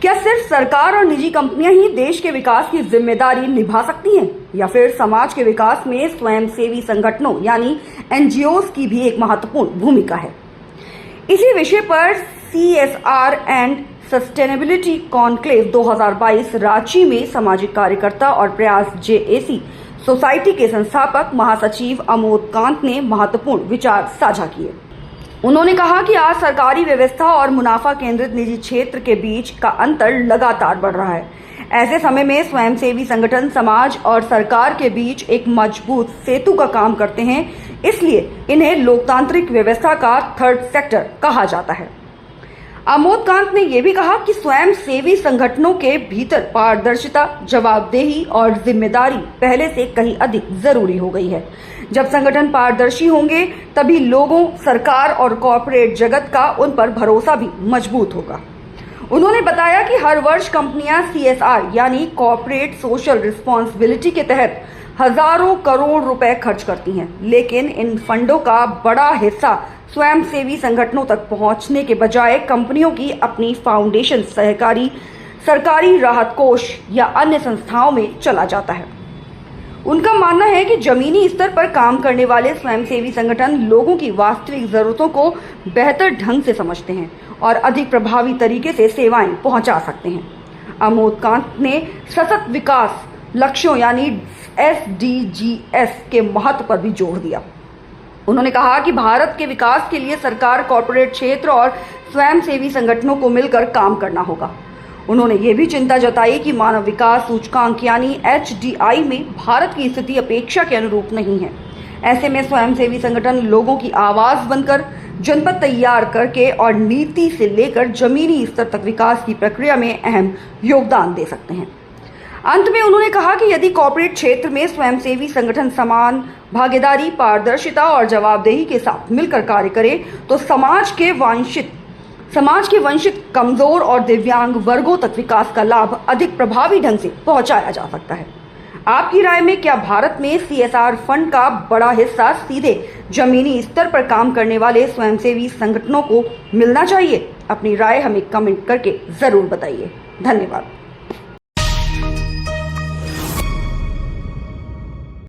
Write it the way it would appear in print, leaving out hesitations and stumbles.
क्या सिर्फ सरकार और निजी कंपनियां ही देश के विकास की जिम्मेदारी निभा सकती हैं, या फिर समाज के विकास में स्वयंसेवी संगठनों यानी एनजीओज की भी एक महत्वपूर्ण भूमिका है? इसी विषय पर CSR and sustainability conclave 2022 Ranchi में सामाजिक कार्यकर्ता और प्रयास JAC सोसाइटी के संस्थापक महासचिव अमोद कांत ने महत्वपूर्ण विचार साझा किए। उन्होंने कहा कि आज सरकारी व्यवस्था और मुनाफा केंद्रित निजी क्षेत्र के बीच का अंतर लगातार बढ़ रहा है। ऐसे समय में स्वयंसेवी संगठन समाज और सरकार के बीच एक मजबूत सेतु का काम करते हैं, इसलिए इन्हें लोकतांत्रिक व्यवस्था का थर्ड सेक्टर कहा जाता है। अमोद कांत ने यह भी कहा कि स्वयंसेवी संगठनों के भीतर पारदर्शिता, जवाबदेही और जिम्मेदारी पहले से कहीं अधिक जरूरी हो गई है। जब संगठन पारदर्शी होंगे तभी लोगों, सरकार और कॉर्पोरेट जगत का उन पर भरोसा भी मजबूत होगा। उन्होंने बताया कि हर वर्ष कंपनियां CSR यानी कॉर्पोरेट सोशल रिस्पॉन्सिबिलिटी के तहत हजारों करोड़ रुपए खर्च करती हैं, लेकिन इन फंडों का बड़ा हिस्सा स्वयंसेवी संगठनों तक पहुंचने के बजाय कंपनियों की अपनी फाउंडेशन, सहकारी, सरकारी राहत कोष या अन्य संस्थाओं में चला जाता है। उनका मानना है कि जमीनी स्तर पर काम करने वाले स्वयंसेवी संगठन लोगों की वास्तविक जरूरतों को बेहतर ढंग से समझते हैं और अधिक प्रभावी तरीके से सेवाएं पहुंचा सकते हैं। अमोद कांत ने सतत विकास लक्ष्यों यानी SDGs के महत्व पर भी जोर दिया। उन्होंने कहा कि भारत के विकास के लिए सरकार, कॉर्पोरेट क्षेत्र और स्वयंसेवी संगठनों को मिलकर काम करना होगा। उन्होंने ये भी चिंता जताई कि मानव विकास सूचकांक यानी HDI में भारत की स्थिति अपेक्षा के अनुरूप नहीं है। ऐसे में स्वयंसेवी संगठन लोगों की आवाज बनकर जनपद तैयार करके और नीति से लेकर जमीनी स्तर तक विकास की प्रक्रिया में अहम योगदान दे सकते हैं। अंत में उन्होंने कहा कि यदि कॉर्पोरेट क्षेत्र में स्वयंसेवी संगठन समान भागीदारी, पारदर्शिता और जवाबदेही के साथ मिलकर कार्य करे तो समाज के वंचित, कमजोर और दिव्यांग वर्गों तक विकास का लाभ अधिक प्रभावी ढंग से पहुंचाया जा सकता है। आपकी राय में क्या भारत में CSR फंड का बड़ा हिस्सा सीधे जमीनी स्तर पर काम करने वाले स्वयंसेवी संगठनों को मिलना चाहिए? अपनी राय हमें कमेंट करके जरूर बताइए। धन्यवाद।